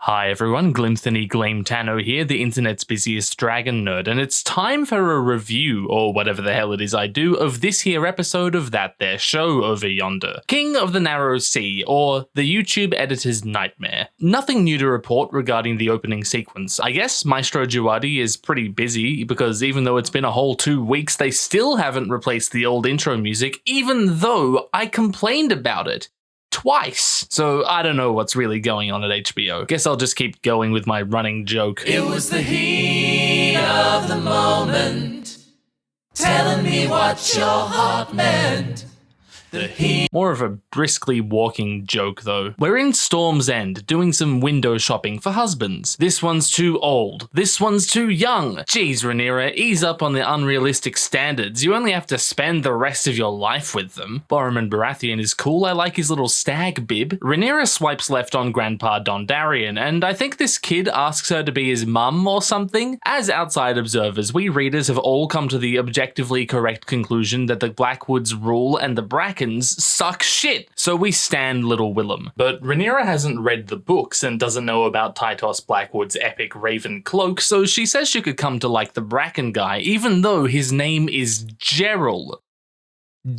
Hi everyone, Gmanthx here, the internet's busiest dragon nerd, and it's time for a review, or whatever the hell it is I do, of this here episode of that there show over yonder. King of the Narrow Sea, or the YouTube editor's nightmare. Nothing new to report regarding the opening sequence. I guess Maestro Juadi is pretty busy, because even though it's been a whole 2 weeks, they still haven't replaced the old intro music, even though I complained about it twice. So I don't know what's really going on at HBO. Guess I'll just keep going with my running joke. It was the heat of the moment, telling me what your heart meant. The heat. More of a briskly walking joke though. We're in Storm's End, doing some window shopping for husbands. This one's too old. This one's too young. Jeez, Rhaenyra, ease up on the unrealistic standards. You only have to spend the rest of your life with them. Boromir Baratheon is cool. I like his little stag bib. Rhaenyra swipes left on Grandpa Dondarrion, and I think this kid asks her to be his mum or something. As outside observers, we readers have all come to the objectively correct conclusion that the Blackwoods rule and the Brackens suck shit, so we stand little Willem. But Rhaenyra hasn't read the books and doesn't know about Tytos Blackwood's epic raven cloak, so she says she could come to like the Bracken guy, even though his name is Gerald.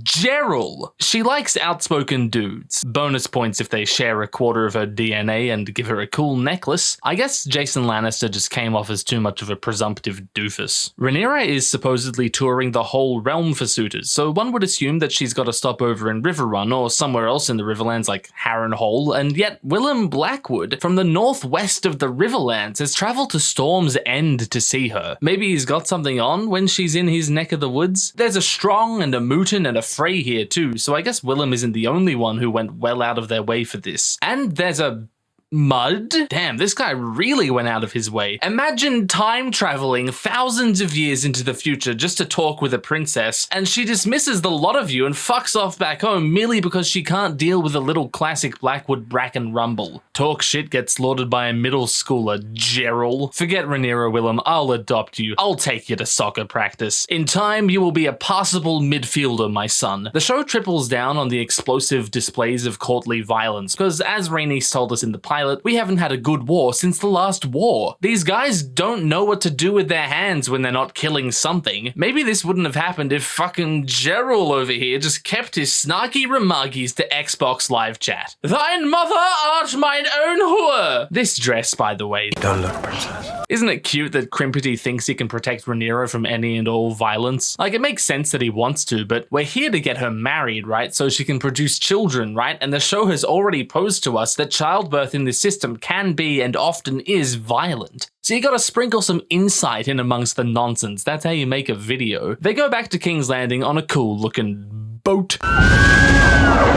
Gerald! She likes outspoken dudes. Bonus points if they share a quarter of her DNA and give her a cool necklace. I guess Jason Lannister just came off as too much of a presumptive doofus. Rhaenyra is supposedly touring the whole realm for suitors, so one would assume that she's got to stop over in Riverrun or somewhere else in the Riverlands like Harrenhal, and yet Willem Blackwood, from the northwest of the Riverlands, has travelled to Storm's End to see her. Maybe he's got something on when she's in his neck of the woods? There's a Strong and a Mooten and a Frey here too, so I guess Willem isn't the only one who went well out of their way for this. And there's a Mud? Damn, this guy really went out of his way. Imagine time traveling thousands of years into the future just to talk with a princess, and she dismisses the lot of you and fucks off back home merely because she can't deal with a little classic Blackwood Bracken rumble. Talk shit, get slaughtered by a middle schooler, Gerald. Forget Rhaenyra, Willem, I'll adopt you. I'll take you to soccer practice. In time, you will be a passable midfielder, my son. The show triples down on the explosive displays of courtly violence, because as Rhaenys told us in the pilot, we haven't had a good war since the last war. These guys don't know what to do with their hands when they're not killing something. Maybe this wouldn't have happened if fucking Gerald over here just kept his snarky remarkies to Xbox live chat. Thine mother art mine own whore! This dress, by the way. Don't look, princess. Isn't it cute that Crimpity thinks he can protect Rhaenyra from any and all violence? Like, it makes sense that he wants to, but we're here to get her married, right? So she can produce children, right? And the show has already posed to us that childbirth in this system can be and often is violent. So you gotta sprinkle some insight in amongst the nonsense. That's how you make a video. They go back to King's Landing on a cool looking boat.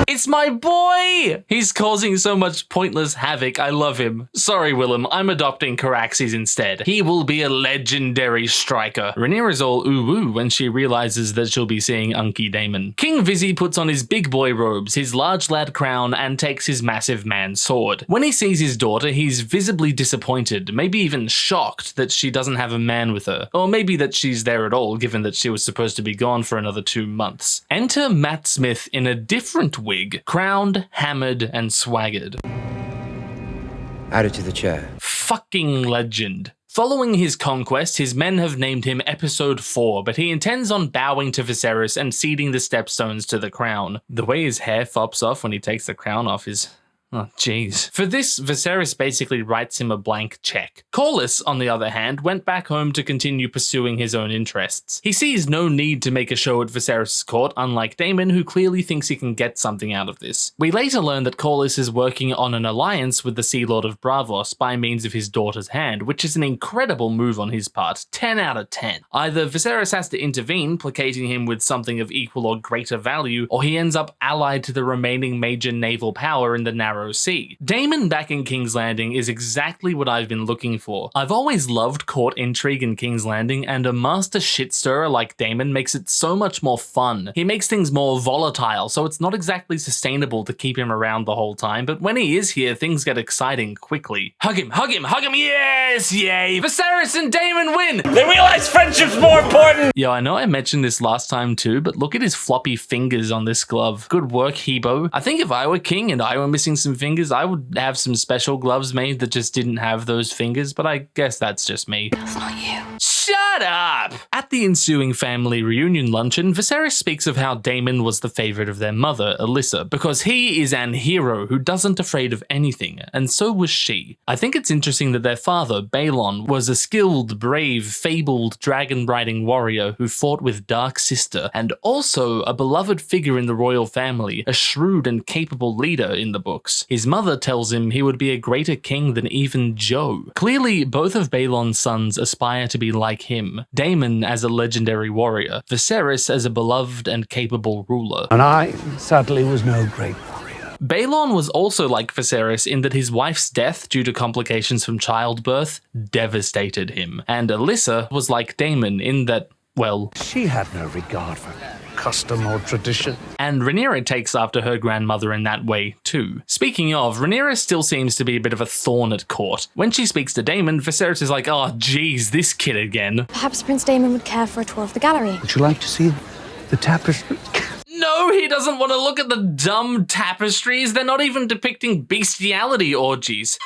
It's my boy! He's causing so much pointless havoc, I love him. Sorry, Willem, I'm adopting Caraxes instead. He will be a legendary striker. Rhaenyra's all ooh-woo when she realizes that she'll be seeing Unky Daemon. King Vizzy puts on his big boy robes, his large lad crown, and takes his massive man sword. When he sees his daughter, he's visibly disappointed, maybe even shocked that she doesn't have a man with her. Or maybe that she's there at all, given that she was supposed to be gone for another 2 months. Enter Matt Smith in a different wig, crowned, hammered, and swaggered. Add it to the chair. Fucking legend. Following his conquest, his men have named him Episode 4, but he intends on bowing to Viserys and ceding the stepstones to the crown. The way his hair flops off when he takes the crown off is... oh, jeez. For this, Viserys basically writes him a blank check. Corlys, on the other hand, went back home to continue pursuing his own interests. He sees no need to make a show at Viserys' court, unlike Daemon, who clearly thinks he can get something out of this. We later learn that Corlys is working on an alliance with the Sea Lord of Braavos by means of his daughter's hand, which is an incredible move on his part. 10 out of 10. Either Viserys has to intervene, placating him with something of equal or greater value, or he ends up allied to the remaining major naval power in the Narrow Sea. Daemon back in King's Landing is exactly what I've been looking for. I've always loved court intrigue in King's Landing, and a master shitstirrer like Daemon makes it so much more fun. He makes things more volatile, so it's not exactly sustainable to keep him around the whole time, but when he is here, things get exciting quickly. Hug him, hug him, hug him, yes, yay! Viserys and Daemon win! They realize friendship's more important! Yo, I know I mentioned this last time too, but look at his floppy fingers on this glove. Good work, Hebo. I think if I were king and I were missing some fingers. I would have some special gloves made that just didn't have those fingers, but I guess that's just me. That's not you. Shut up! At the ensuing family reunion luncheon, Viserys speaks of how Daemon was the favourite of their mother, Alyssa, because he is an hero who doesn't afraid of anything, and so was she. I think it's interesting that their father, Balon, was a skilled, brave, fabled, dragon-riding warrior who fought with Dark Sister, and also a beloved figure in the royal family, a shrewd and capable leader in the books. His mother tells him he would be a greater king than even Joe. Clearly, both of Balon's sons aspire to be like him, Daemon as a legendary warrior, Viserys as a beloved and capable ruler. And I, sadly, was no great warrior. Balon was also like Viserys in that his wife's death due to complications from childbirth devastated him, and Alyssa was like Daemon in that, well, She had no regard for custom or tradition. and Rhaenyra takes after her grandmother in that way too. Speaking of, Rhaenyra still seems to be a bit of a thorn at court. When she speaks to Daemon, Viserys is like, oh geez, this kid again. Perhaps Prince Daemon would care for a tour of the gallery. Would you like to see the tapestry? No, he doesn't want to look at the dumb tapestries. They're not even depicting bestiality orgies.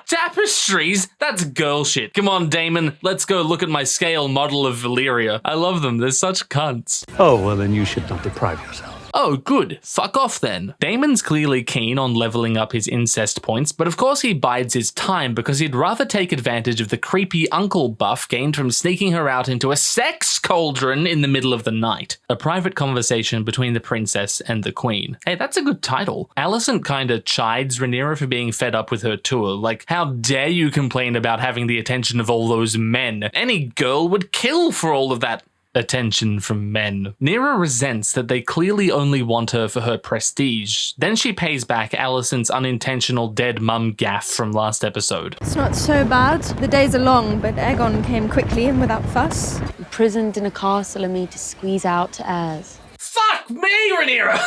Tapestries? That's girl shit. Come on, Daemon, let's go look at my scale model of Valyria. I love them, they're such cunts. Oh, well, then you should not deprive yourself. Oh, good. Fuck off then. Daemon's clearly keen on leveling up his incest points, but of course he bides his time because he'd rather take advantage of the creepy uncle buff gained from sneaking her out into a sex cauldron in the middle of the night. A private conversation between the princess and the queen. Hey, that's a good title. Alicent kinda chides Rhaenyra for being fed up with her tour. Like, how dare you complain about having the attention of all those men? Any girl would kill for all of that attention from men. Nyra resents that they clearly only want her for her prestige. Then she pays back Alicent's unintentional dead mum gaffe from last episode. It's not so bad. The days are long, but Aegon came quickly and without fuss. Imprisoned in a castle and made to squeeze out to heirs. Fuck me, Rhaenyra!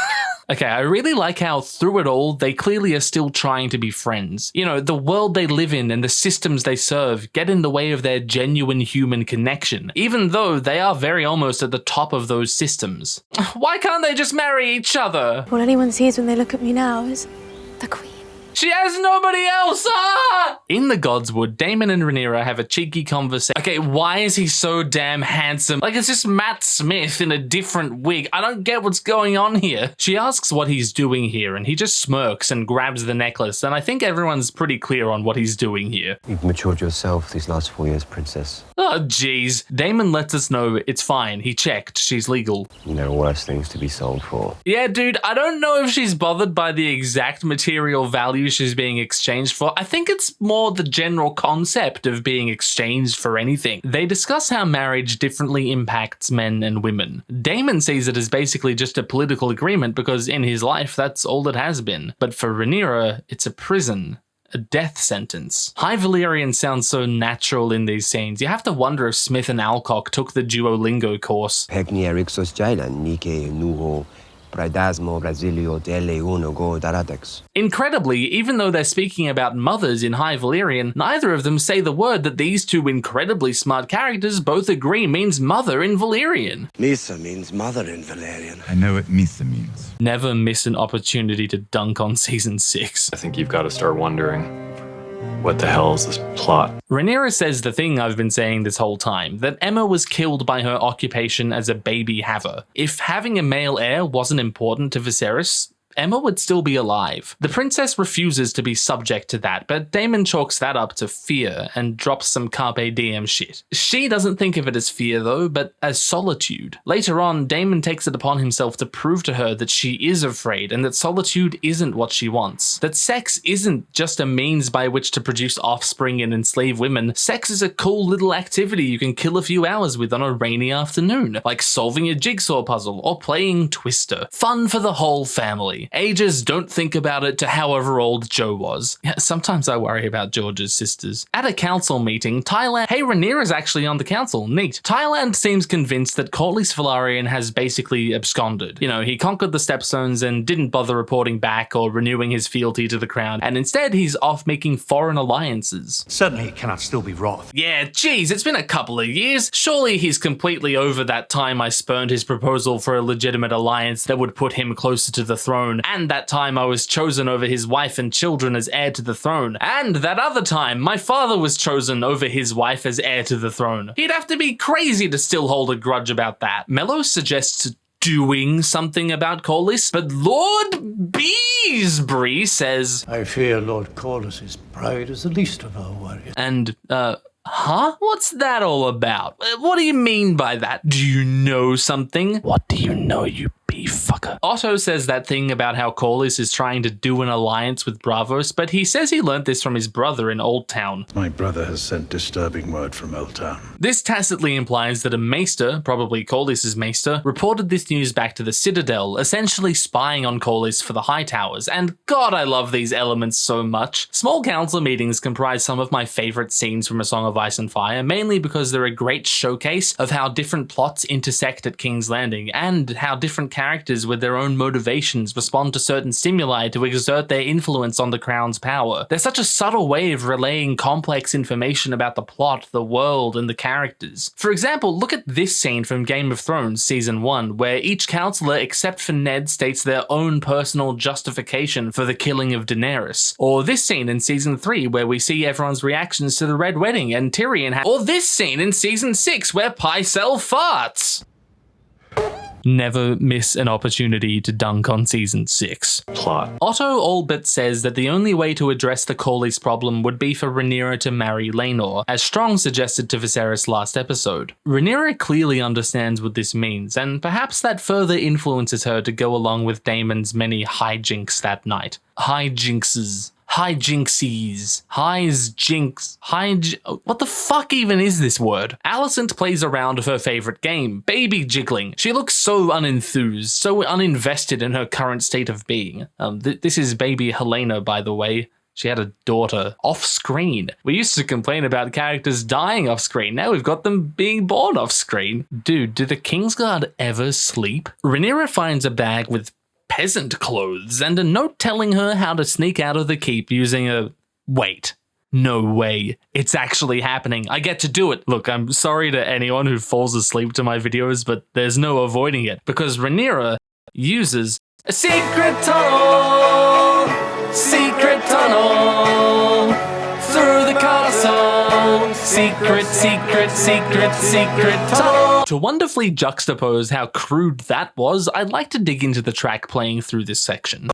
Okay, I really like how through it all, they clearly are still trying to be friends. You know, the world they live in and the systems they serve get in the way of their genuine human connection, even though they are very almost at the top of those systems. Why can't they just marry each other? All anyone sees when they look at me now is the queen. She has nobody else! Ah! In the Godswood, Daemon and Rhaenyra have a cheeky conversation. Okay, why is he so damn handsome? Like, it's just Matt Smith in a different wig. I don't get what's going on here. She asks what he's doing here, and he just smirks and grabs the necklace, and I think everyone's pretty clear on what he's doing here. You've matured yourself these last 4 years, Princess. Oh, jeez. Damon lets us know it's fine. He checked. She's legal. There are worse things to be sold for. Yeah, dude, I don't know if she's bothered by the exact material value she's being exchanged for. I think it's more the general concept of being exchanged for anything. They discuss how marriage differently impacts men and women. Daemon sees it as basically just a political agreement because in his life, that's all it has been. But for Rhaenyra, it's a prison. A death sentence. High Valyrian sounds so natural in these scenes. You have to wonder if Smith and Alcock took the Duolingo course. Incredibly, even though they're speaking about mothers in High Valyrian, neither of them say the word that these two incredibly smart characters both agree means mother in Valyrian. Misa means mother in Valerian. I know what Misa means. Never miss an opportunity to dunk on season 6. I think you've got to start wondering, what the hell is this plot? Rhaenyra says the thing I've been saying this whole time, that Aemma was killed by her occupation as a baby haver. If having a male heir wasn't important to Viserys, Aemma would still be alive. The princess refuses to be subject to that, but Daemon chalks that up to fear and drops some carpe diem shit. She doesn't think of it as fear though, but as solitude. Later on, Daemon takes it upon himself to prove to her that she is afraid and that solitude isn't what she wants. That sex isn't just a means by which to produce offspring and enslave women. Sex is a cool little activity you can kill a few hours with on a rainy afternoon, like solving a jigsaw puzzle or playing Twister. Fun for the whole family. Ages don't think about it to however old Joe was. Yeah, sometimes I worry about George's sisters. At a council meeting, Thailand— hey, Rhaenyra's actually on the council, neat. Thailand seems convinced that Corlys Velaryon has basically absconded. You know, he conquered the Stepstones and didn't bother reporting back or renewing his fealty to the crown, and instead he's off making foreign alliances. Certainly it cannot still be Roth. Yeah, geez, it's been a couple of years. Surely he's completely over that time I spurned his proposal for a legitimate alliance that would put him closer to the throne throne, and that time I was chosen over his wife and children as heir to the throne, and that other time my father was chosen over his wife as heir to the throne. He'd have to be crazy to still hold a grudge about that. Mello suggests doing something about Corlys, but Lord Beesbury says, I fear Lord Corlys's pride is the least of our worries. And, huh? What's that all about? What do you mean by that? Do you know something? What do you know, you fucker? Otto says that thing about how Corlys is trying to do an alliance with Braavos, but he says he learnt this from his brother in Old Town. My brother has sent disturbing word from Old Town. This tacitly implies that a maester, probably Corlys' maester, reported this news back to the Citadel, essentially spying on Corlys for the High Towers, and God, I love these elements so much. Small council meetings comprise some of my favourite scenes from A Song of Ice and Fire, mainly because they're a great showcase of how different plots intersect at King's Landing, and how different characters with their own motivations respond to certain stimuli to exert their influence on the Crown's power. They're such a subtle way of relaying complex information about the plot, the world, and the characters. For example, look at this scene from Game of Thrones Season 1, where each councillor except for Ned states their own personal justification for the killing of Daenerys. Or this scene in Season 3, where we see everyone's reactions to the Red Wedding and Tyrion or this scene in Season 6, where Pycelle farts. Never miss an opportunity to dunk on Season 6. Plot. Otto all but says that the only way to address the Corlys problem would be for Rhaenyra to marry Laenor, as Strong suggested to Viserys last episode. Rhaenyra clearly understands what this means, and perhaps that further influences her to go along with Daemon's many hijinks that night. Hijinxes. Hijinksies. What the fuck even is this word? Alicent plays around with her favorite game, baby jiggling. She looks so unenthused, so uninvested in her current state of being. This is baby Helena, by the way. She had a daughter off screen. We used to complain about characters dying off screen. Now we've got them being born off screen. Dude, do the Kingsguard ever sleep? Rhaenyra finds a bag with peasant clothes and a note telling her how to sneak out of the keep using a... Wait. No way. It's actually happening. I get to do it. Look, I'm sorry to anyone who falls asleep to my videos, but there's no avoiding it, because Rhaenyra uses a secret tunnel! Secret tunnel! Through the castle! Secret tunnel! To wonderfully juxtapose how crude that was, I'd like to dig into the track playing through this section.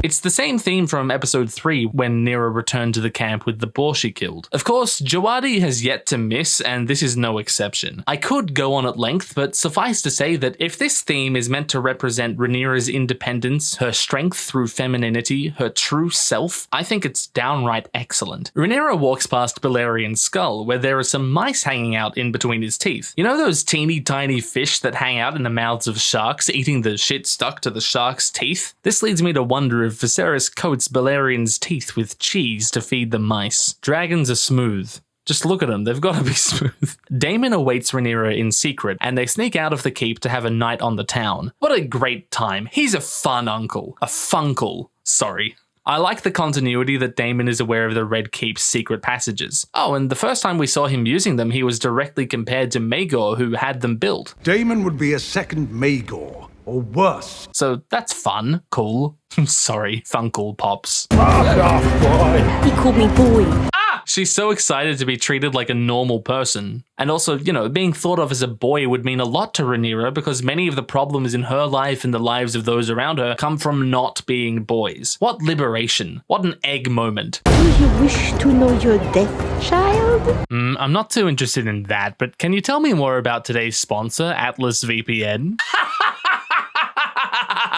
It's the same theme from episode 3 when Nira returned to the camp with the boar she killed. Of course, Jawadi has yet to miss, and this is no exception. I could go on at length, but suffice to say that if this theme is meant to represent Rhaenyra's independence, her strength through femininity, her true self, I think it's downright excellent. Rhaenyra walks past Balerian's skull, where there are some mice hanging out in between his teeth. You know those teeny tiny fish that hang out in the mouths of sharks, eating the shit stuck to the shark's teeth? This leads me to wonder if Viserys coats Balerian's teeth with cheese to feed the mice. Dragons are smooth. Just look at them, they've got to be smooth. Daemon awaits Rhaenyra in secret, and they sneak out of the keep to have a night on the town. What a great time. He's a fun uncle. A funkle. Sorry. I like the continuity that Daemon is aware of the Red Keep's secret passages. Oh, and the first time we saw him using them, he was directly compared to Maegor, who had them built. Daemon would be a second Maegor. Or worse. So that's fun, cool. Sorry, Funkle Pops. Fuck off, boy. He called me boy. Ah! She's so excited to be treated like a normal person. And also, you know, being thought of as a boy would mean a lot to Rhaenyra because many of the problems in her life and the lives of those around her come from not being boys. What liberation. What an egg moment. Do you wish to know your death, child? I'm not too interested in that, but can you tell me more about today's sponsor, Atlas VPN?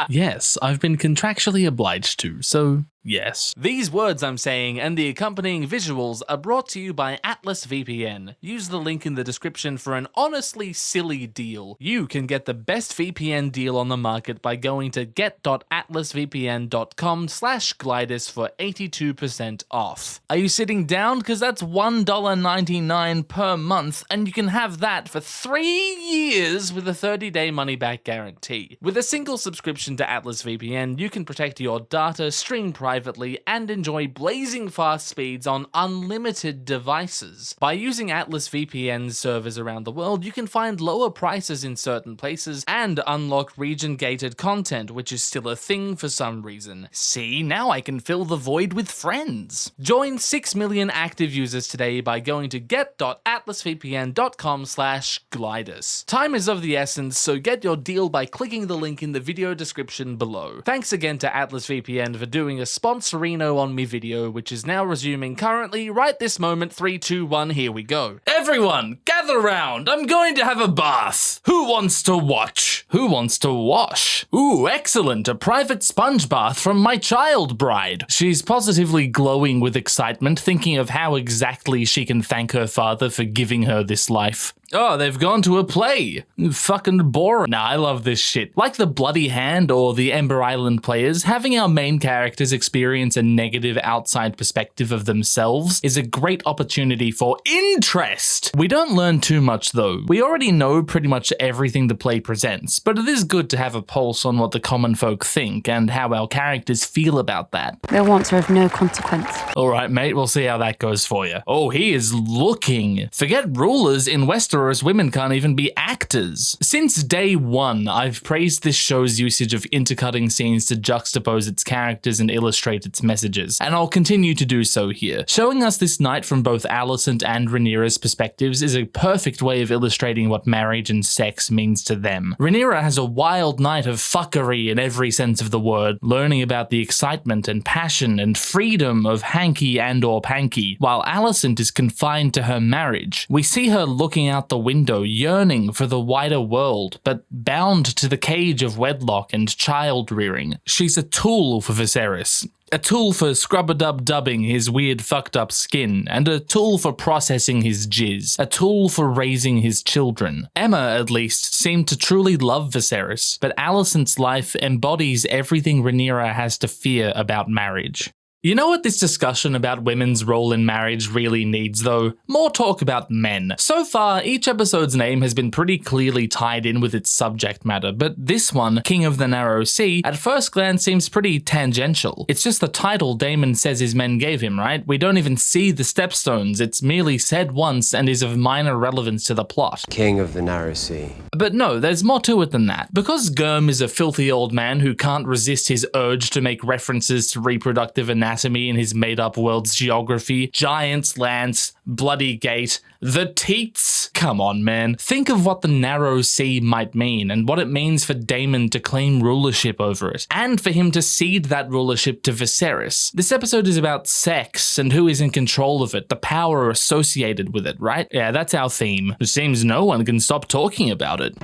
Yes, I've been contractually obliged to, so yes. These words I'm saying and the accompanying visuals are brought to you by Atlas VPN. Use the link in the description for an honestly silly deal. You can get the best VPN deal on the market by going to get.atlasvpn.com/Glidus for 82% off. Are you sitting down? Because that's $1.99 per month, and you can have that for 3 years with a 30-day money-back guarantee. With a single subscription to Atlas VPN, you can protect your data, stream privacy, privately and enjoy blazing fast speeds on unlimited devices. By using Atlas VPN servers around the world, you can find lower prices in certain places and unlock region-gated content, which is still a thing for some reason. See, now I can fill the void with friends. Join 6 million active users today by going to get.atlasvpn.com/Glidus. Time is of the essence, so get your deal by clicking the link in the video description below. Thanks again to Atlas VPN for doing a sponsorino on me video, which is now resuming currently right this moment. 3, 2, 1, here we go. Everyone, gather round. I'm going to have a bath. Who wants to watch? Who wants to wash? Ooh, excellent. A private sponge bath from my child bride. She's positively glowing with excitement, thinking of how exactly she can thank her father for giving her this life. Oh, they've gone to a play. Fucking boring. Nah, I love this shit. Like the Bloody Hand or the Ember Island players, having our main characters experience a negative outside perspective of themselves is a great opportunity for interest. We don't learn too much though. We already know pretty much everything the play presents, but it is good to have a pulse on what the common folk think and how our characters feel about that. Their wants are of no consequence. Alright mate, we'll see how that goes for you. Oh, he is looking. Forget rulers in Westeros. Women can't even be actors. Since day one, I've praised this show's usage of intercutting scenes to juxtapose its characters and illustrate its messages, and I'll continue to do so here. Showing us this night from both Alicent and Rhaenyra's perspectives is a perfect way of illustrating what marriage and sex means to them. Rhaenyra has a wild night of fuckery in every sense of the word, learning about the excitement and passion and freedom of hanky and or panky, while Alicent is confined to her marriage. We see her looking out the window, yearning for the wider world, but bound to the cage of wedlock and child rearing. She's a tool for Viserys. A tool for scrub-a-dub-dubbing his weird fucked up skin, and a tool for processing his jizz, a tool for raising his children. Emma, at least, seemed to truly love Viserys, but Alicent's life embodies everything Rhaenyra has to fear about marriage. You know what this discussion about women's role in marriage really needs though? More talk about men. So far, each episode's name has been pretty clearly tied in with its subject matter, but this one, King of the Narrow Sea, at first glance seems pretty tangential. It's just the title Daemon says his men gave him, right? We don't even see the stepstones, it's merely said once and is of minor relevance to the plot. King of the Narrow Sea. But no, there's more to it than that. Because Germ is a filthy old man who can't resist his urge to make references to reproductive anatomy in his made-up world's geography, giants, lands, bloody gate, the teats. Come on, man. Think of what the Narrow Sea might mean and what it means for Daemon to claim rulership over it, and for him to cede that rulership to Viserys. This episode is about sex and who is in control of it, the power associated with it, right? Yeah, that's our theme. It seems no one can stop talking about it.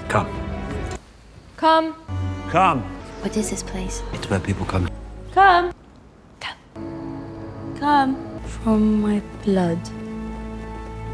Come. Come. Come. What is this place? It's where people come. Come. Come. From my blood.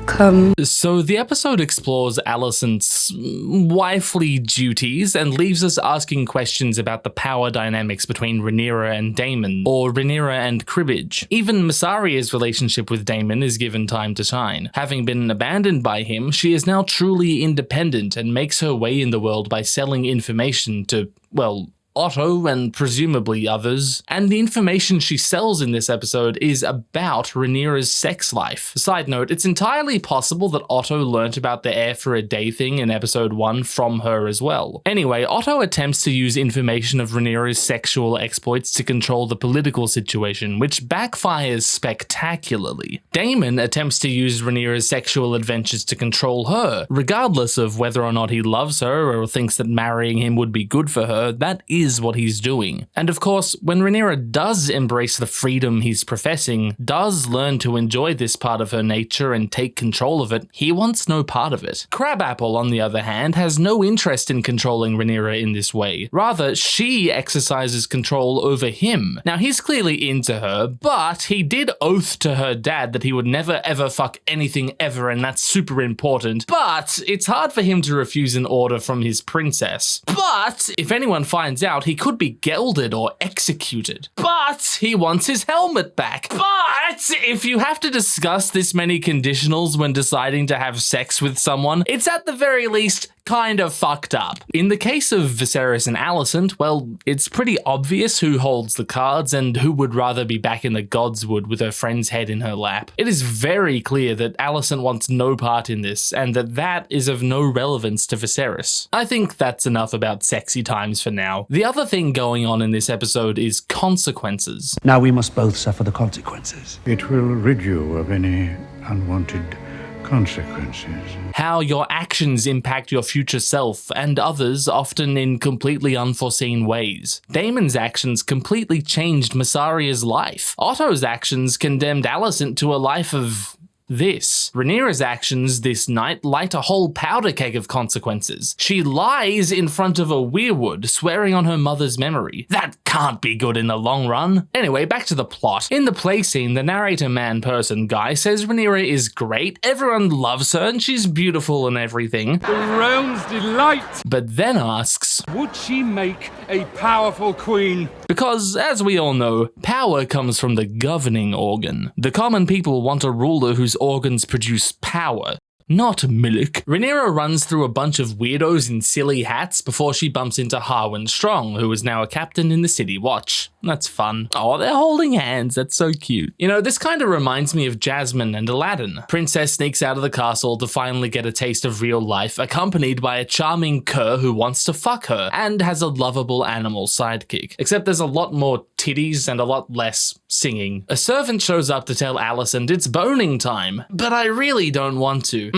Come. So the episode explores Alicent's wifely duties and leaves us asking questions about the power dynamics between Rhaenyra and Daemon, or Rhaenyra and Cribbage. Even Mysaria's relationship with Daemon is given time to shine. Having been abandoned by him, she is now truly independent and makes her way in the world by selling information to, well, Otto and presumably others, and the information she sells in this episode is about Rhaenyra's sex life. Side note, it's entirely possible that Otto learnt about the air for a day thing in episode 1 from her as well. Anyway, Otto attempts to use information of Rhaenyra's sexual exploits to control the political situation, which backfires spectacularly. Daemon attempts to use Rhaenyra's sexual adventures to control her, regardless of whether or not he loves her or thinks that marrying him would be good for her. That is what he's doing. And of course, when Rhaenyra does embrace the freedom he's professing, does learn to enjoy this part of her nature and take control of it, he wants no part of it. Crabapple, on the other hand, has no interest in controlling Rhaenyra in this way. Rather, she exercises control over him. Now, he's clearly into her, but he did oath to her dad that he would never ever fuck anything ever, and that's super important. But it's hard for him to refuse an order from his princess. But if anyone finds out, he could be gelded or executed. But he wants his helmet back. But if you have to discuss this many conditionals when deciding to have sex with someone, it's at the very least kind of fucked up. In the case of Viserys and Alicent, well, it's pretty obvious who holds the cards and who would rather be back in the Godswood with her friend's head in her lap. It is very clear that Alicent wants no part in this, and that is of no relevance to Viserys. I think that's enough about sexy times for now. The other thing going on in this episode is consequences. Now we must both suffer the consequences. It will rid you of any unwanted consequences. How your actions impact your future self and others, often in completely unforeseen ways. Daemon's actions completely changed Mysaria's life. Otto's actions condemned Alicent to a life of this. Rhaenyra's actions this night light a whole powder keg of consequences. She lies in front of a weirwood, swearing on her mother's memory. That can't be good in the long run. Anyway, back to the plot. In the play scene, the narrator man-person guy says Rhaenyra is great, everyone loves her, and she's beautiful and everything. The realm's delight! But then asks, would she make a powerful queen? Because, as we all know, power comes from the governing organ. The common people want a ruler whose organs produce power, not milk. Rhaenyra runs through a bunch of weirdos in silly hats before she bumps into Harwin Strong, who is now a captain in the City Watch. That's fun. Oh, they're holding hands. That's so cute. You know, this kind of reminds me of Jasmine and Aladdin. Princess sneaks out of the castle to finally get a taste of real life, accompanied by a charming cur who wants to fuck her, and has a lovable animal sidekick. Except there's a lot more titties and a lot less singing. A servant shows up to tell Alicent it's boning time, but I really don't want to.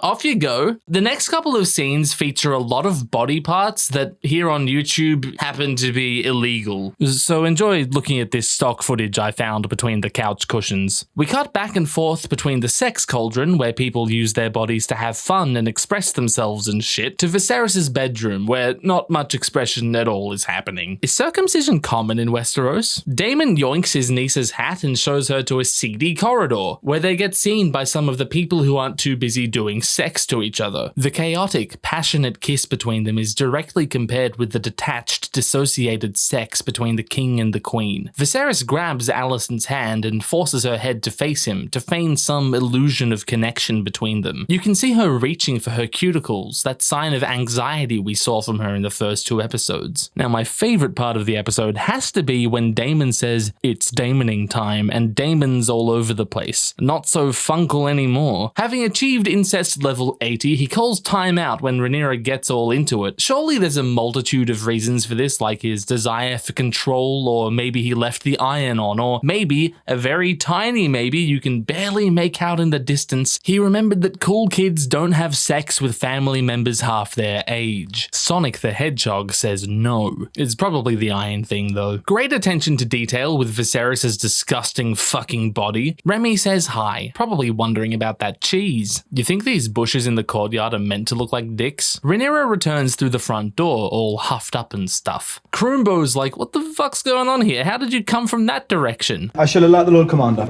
Off you go. The next couple of scenes feature a lot of body parts that here on YouTube happen to be illegal. So enjoy looking at this stock footage I found between the couch cushions. We cut back and forth between the sex cauldron, where people use their bodies to have fun and express themselves and shit, to Viserys' bedroom, where not much expression at all is happening. Is circumcision common in Westeros? Daemon yoinks his niece's hat and shows her to a seedy corridor, where they get seen by some of the people who aren't too busy doing sex to each other. The chaotic, passionate kiss between them is directly compared with the detached, dissociated sex between the king and the queen. Viserys grabs Alicent's hand and forces her head to face him, to feign some illusion of connection between them. You can see her reaching for her cuticles, that sign of anxiety we saw from her in the first 2 episodes. Now, my favorite part of the episode has to be when Daemon says, "It's Daemoning time," and Daemon's all over the place. Not so funkle anymore. Having achieved incest level 80, he calls time out when Rhaenyra gets all into it. Surely there's a multitude of reasons for this, like his desire for control, or maybe he left the iron on, or maybe, a very tiny maybe you can barely make out in the distance, he remembered that cool kids don't have sex with family members half their age. Sonic the Hedgehog says no. It's probably the iron thing though. Great attention to detail with Viserys' disgusting fucking body. Remy says hi, probably wondering about that cheese. You think these bushes in the courtyard are meant to look like dicks? Rhaenyra returns through the front door, all huffed up and stuff. Kroombo's like, what the fuck's going on here? How did you come from that direction? I shall alert the Lord Commander.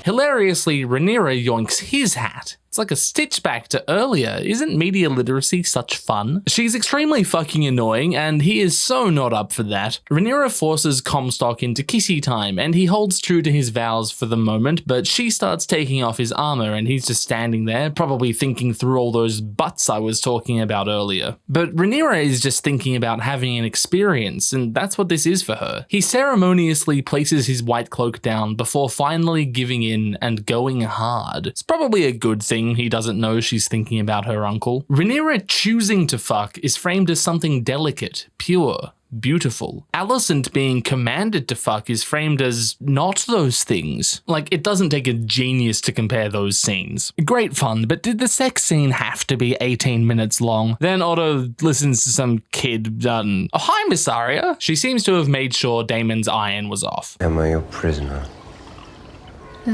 Hilariously, Rhaenyra yoinks his hat. It's like a stitch back to earlier. Isn't media literacy such fun? She's extremely fucking annoying, and he is so not up for that. Rhaenyra forces Comstock into kissy time, and he holds true to his vows for the moment, but she starts taking off his armor, and he's just standing there, probably thinking through all those butts I was talking about earlier. But Rhaenyra is just thinking about having an experience, and that's what this is for her. He ceremoniously places his white cloak down before finally giving in and going hard. It's probably a good thing he doesn't know she's thinking about her uncle. Rhaenyra choosing to fuck is framed as something delicate, pure, beautiful. Alicent being commanded to fuck is framed as not those things. Like, it doesn't take a genius to compare those scenes. Great fun, but did the sex scene have to be 18 minutes long? Then Otto listens to some kid oh, hi, Mysaria. She seems to have made sure Daemon's iron was off. Am I your prisoner?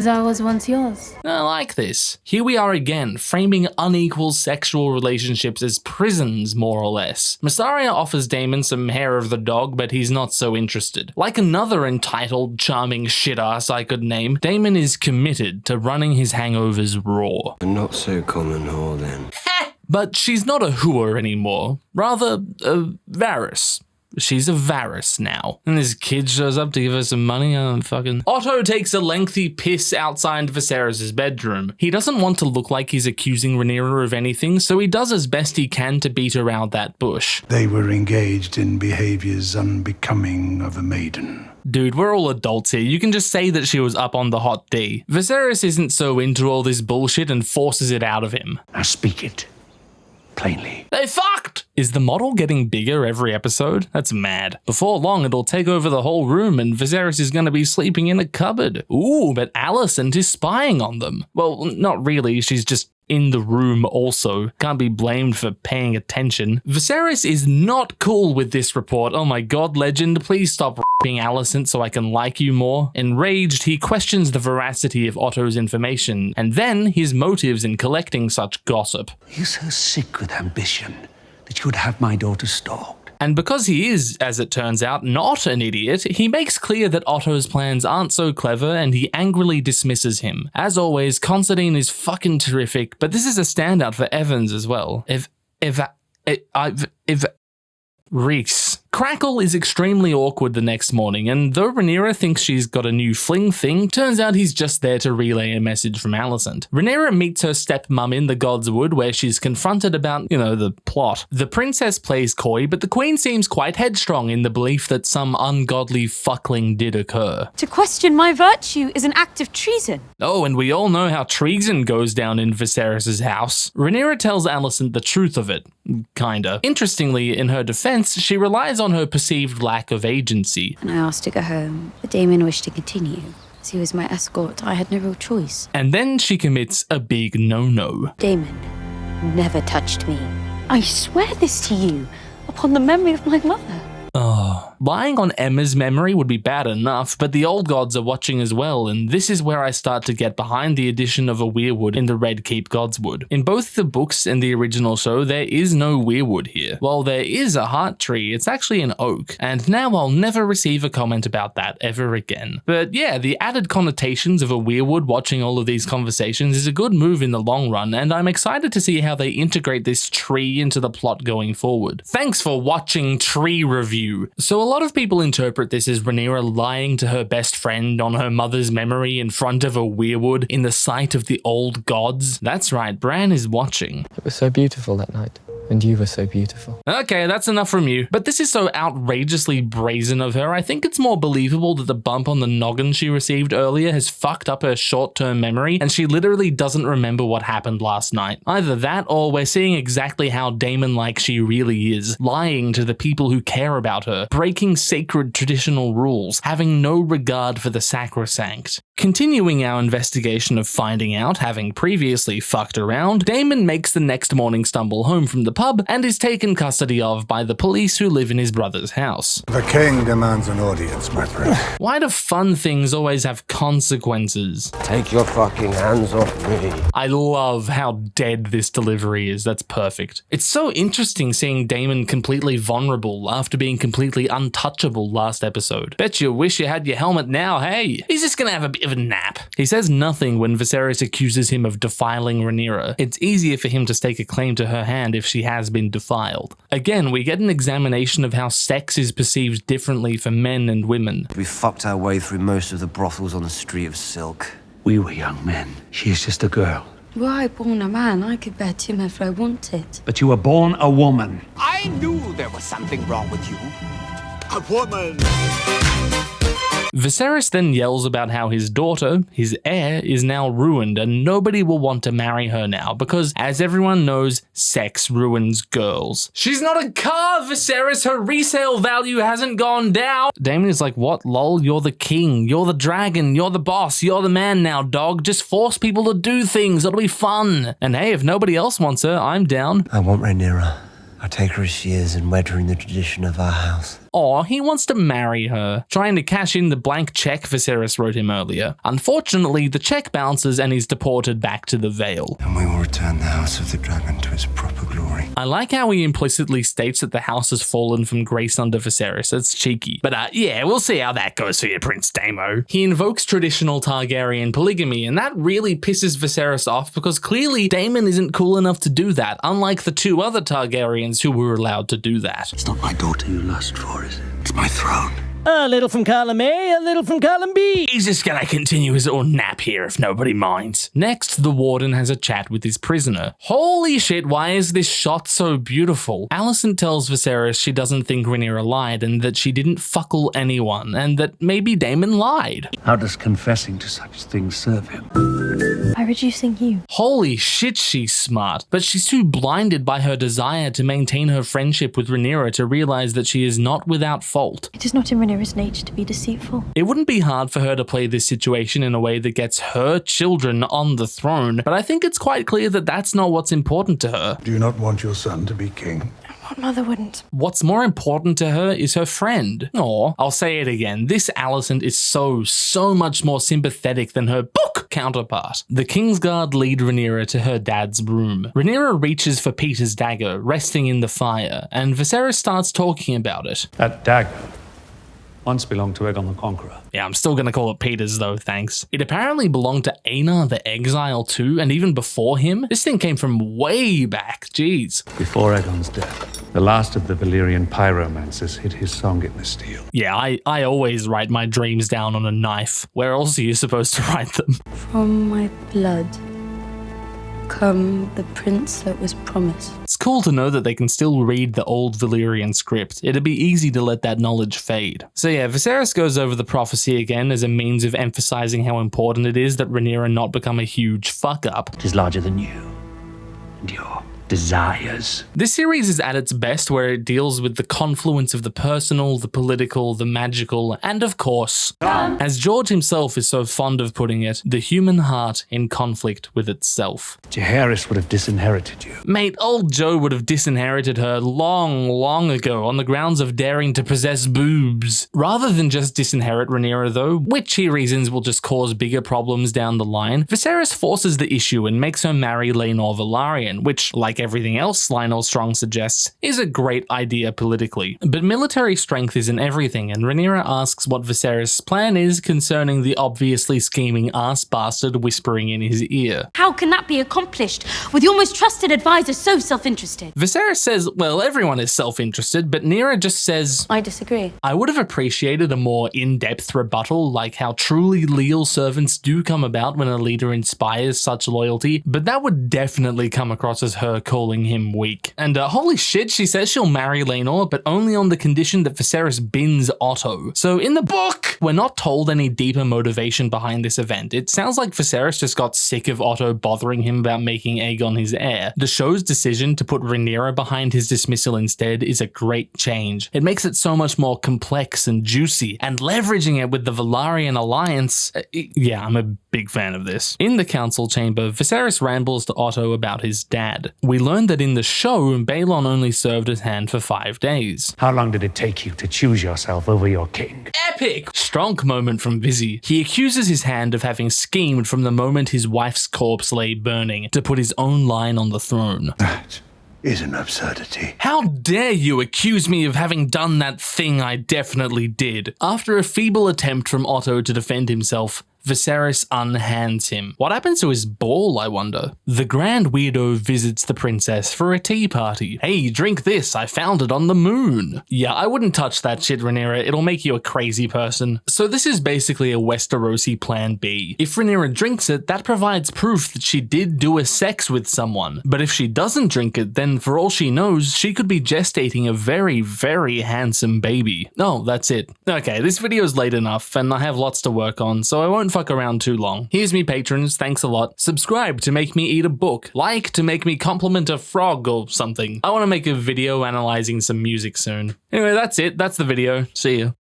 I was once yours. I like this. Here we are again, framing unequal sexual relationships as prisons, more or less. Mysaria offers Daemon some hair of the dog, but he's not so interested. Like another entitled, charming shit-ass I could name, Daemon is committed to running his hangovers raw. A not so common whore then. But she's not a whore anymore, rather a Varys. She's a Varys now. And this kid shows up to give her some money. Otto takes a lengthy piss outside Viserys' bedroom. He doesn't want to look like he's accusing Rhaenyra of anything, so he does as best he can to beat around that bush. They were engaged in behaviors unbecoming of a maiden. Dude, we're all adults here. You can just say that she was up on the hot D. Viserys isn't so into all this bullshit and forces it out of him. Now speak it plainly. They fucked! Is the model getting bigger every episode? That's mad. Before long, it'll take over the whole room and Viserys is going to be sleeping in a cupboard. Ooh, but Alicent is spying on them. Well, not really. She's just in the room also. Can't be blamed for paying attention. Viserys is not cool with this report. Oh my god, legend, please stop rapping Alicent so I can like you more. Enraged, he questions the veracity of Otto's information, and then his motives in collecting such gossip. You're so sick with ambition that you would have my daughter stalked. And because he is, as it turns out, not an idiot, he makes clear that Otto's plans aren't so clever and he angrily dismisses him. As always, Considine is fucking terrific, but this is a standout for Evans as well. Reese. Crackle is extremely awkward the next morning, and though Rhaenyra thinks she's got a new fling thing, turns out he's just there to relay a message from Alicent. Rhaenyra meets her stepmum in the Godswood, where she's confronted about, the plot. The princess plays coy, but the queen seems quite headstrong in the belief that some ungodly fuckling did occur. To question my virtue is an act of treason. Oh, and we all know how treason goes down in Viserys' house. Rhaenyra tells Alicent the truth of it. Kinda. Interestingly, in her defense, she relies on her perceived lack of agency. And I asked to go home, but Damon wished to continue. As he was my escort, I had no real choice. And then she commits a big no-no. Damon never touched me. I swear this to you, upon the memory of my mother. Oh. Lying on Emma's memory would be bad enough, but the old gods are watching as well, and this is where I start to get behind the addition of a weirwood in the Red Keep Godswood. In both the books and the original show, there is no weirwood here. While there is a heart tree, it's actually an oak, and now I'll never receive a comment about that ever again. But yeah, the added connotations of a weirwood watching all of these conversations is a good move in the long run, and I'm excited to see how they integrate this tree into the plot going forward. Thanks for watching Tree Review. So a lot of people interpret this as Rhaenyra lying to her best friend on her mother's memory in front of a weirwood in the sight of the old gods. That's right, Bran is watching. It was so beautiful that night. And you were so beautiful. Okay, that's enough from you. But this is so outrageously brazen of her, I think it's more believable that the bump on the noggin she received earlier has fucked up her short-term memory and she literally doesn't remember what happened last night. Either that or we're seeing exactly how Daemon-like she really is, lying to the people who care about her, breaking sacred traditional rules, having no regard for the sacrosanct. Continuing our investigation of finding out, having previously fucked around, Daemon makes the next morning stumble home from the pub and is taken custody of by the police who live in his brother's house. The king demands an audience, my friend. Why do fun things always have consequences? Take your fucking hands off me. I love how dead this delivery is. That's perfect. It's so interesting seeing Daemon completely vulnerable after being completely untouchable last episode. Bet you wish you had your helmet now, hey? He's just gonna have a bit of a nap. He says nothing when Viserys accuses him of defiling Rhaenyra. It's easier for him to stake a claim to her hand if she has been defiled. Again, we get an examination of how sex is perceived differently for men and women. We fucked our way through most of the brothels on the Street of Silk. We were young men. She is just a girl. Were I born a man, I could bear Tim if I wanted. But you were born a woman. I knew there was something wrong with you. A woman! Viserys then yells about how his daughter, his heir, is now ruined and nobody will want to marry her now because, as everyone knows, sex ruins girls. She's not a car, Viserys! Her resale value hasn't gone down! Daemon is like, what, lol? You're the king, you're the dragon, you're the boss, you're the man now, dog. Just force people to do things, it'll be fun. And hey, if nobody else wants her, I'm down. I want Rhaenyra. I'll take her as she is and wed her in the tradition of our house. Aw, he wants to marry her, trying to cash in the blank check Viserys wrote him earlier. Unfortunately, the check bounces and he's deported back to the Vale. And we will return the House of the Dragon to its proper glory. I like how he implicitly states that the house has fallen from grace under Viserys. That's cheeky. But yeah, we'll see how that goes for you, Prince Daemo. He invokes traditional Targaryen polygamy, and that really pisses Viserys off because clearly Daemon isn't cool enough to do that, unlike the two other Targaryens who were allowed to do that. It's not my daughter you lust for. Or is it? It's my throne. A little from column A, a little from column B. He's just gonna continue his little nap here if nobody minds. Next, the warden has a chat with his prisoner. Holy shit, why is this shot so beautiful? Alicent tells Viserys she doesn't think Rhaenyra lied and that she didn't fuckle anyone and that maybe Daemon lied. How does confessing to such things serve him? By reducing you. Holy shit, she's smart, but she's too blinded by her desire to maintain her friendship with Rhaenyra to realize that she is not without fault. It is not in Rhaenyra's nature to be deceitful. It wouldn't be hard for her to play this situation in a way that gets her children on the throne, but I think it's quite clear that that's not what's important to her. Do you not want your son to be king? What mother wouldn't? What's more important to her is her friend. Or, I'll say it again, this Alicent is so much more sympathetic than her book counterpart. The Kingsguard lead Rhaenyra to her dad's room. Rhaenyra reaches for Peter's dagger, resting in the fire, and Viserys starts talking about it. That dagger once belonged to Aegon the Conqueror. Yeah, I'm still gonna call it Peter's though, thanks. It apparently belonged to Aenor the Exile too, and even before him. This thing came from way back, jeez. Before Aegon's death, the last of the Valyrian pyromancers hid his song in the steel. Yeah, I always write my dreams down on a knife. Where else are you supposed to write them? From my blood come the prince that was promised. It's cool to know that they can still read the old Valyrian script. It'd be easy to let that knowledge fade. So yeah, Viserys goes over the prophecy again as a means of emphasizing how important it is that Rhaenyra not become a huge fuck up. It is larger than you and your desires. This series is at its best where it deals with the confluence of the personal, the political, the magical, and of course, as George himself is so fond of putting it, the human heart in conflict with itself. Jaehaerys would have disinherited you. Mate, old Joe would have disinherited her long ago on the grounds of daring to possess boobs. Rather than just disinherit Rhaenyra though, which he reasons will just cause bigger problems down the line, Viserys forces the issue and makes her marry Laenor Velaryon, which, like everything else Lionel Strong suggests, is a great idea politically. But military strength isn't everything, and Rhaenyra asks what Viserys' plan is concerning the obviously scheming ass bastard whispering in his ear. How can that be accomplished with your most trusted advisor so self-interested? Viserys says, well, everyone is self-interested, but Nyra just says, I disagree. I would have appreciated a more in-depth rebuttal, like how truly leal servants do come about when a leader inspires such loyalty, but that would definitely come across as her calling him weak. And holy shit, she says she'll marry Laenor, but only on the condition that Viserys bins Otto. So in the book, we're not told any deeper motivation behind this event. It sounds like Viserys just got sick of Otto bothering him about making Aegon his heir. The show's decision to put Rhaenyra behind his dismissal instead is a great change. It makes it so much more complex and juicy, and leveraging it with the Velaryon alliance, yeah, I'm a big fan of this. In the council chamber, Viserys rambles to Otto about his dad. We learned that in the show, Balon only served as hand for 5 days. How long did it take you to choose yourself over your king? Epic! Strong moment from Vizzy. He accuses his hand of having schemed from the moment his wife's corpse lay burning to put his own line on the throne. That is an absurdity. How dare you accuse me of having done that thing I definitely did? After a feeble attempt from Otto to defend himself, Viserys unhands him. What happens to his ball, I wonder? The Grand Weirdo visits the princess for a tea party. Hey, drink this, I found it on the moon. Yeah, I wouldn't touch that shit, Rhaenyra, it'll make you a crazy person. So this is basically a Westerosi plan B. If Rhaenyra drinks it, that provides proof that she did do a sex with someone. But if she doesn't drink it, then for all she knows, she could be gestating a very handsome baby. Oh, that's it. Okay, this video is late enough, and I have lots to work on, so I won't fuck around too long. Here's me patrons, thanks a lot. Subscribe to make me eat a book. Like to make me compliment a frog or something. I want to make a video analyzing some music soon. Anyway, that's it. That's the video. See ya.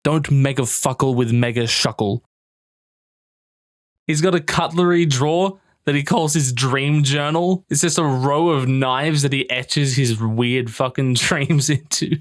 Don't mega fuckle with mega shuckle. He's got a cutlery drawer that he calls his dream journal. It's just a row of knives that he etches his weird fucking dreams into.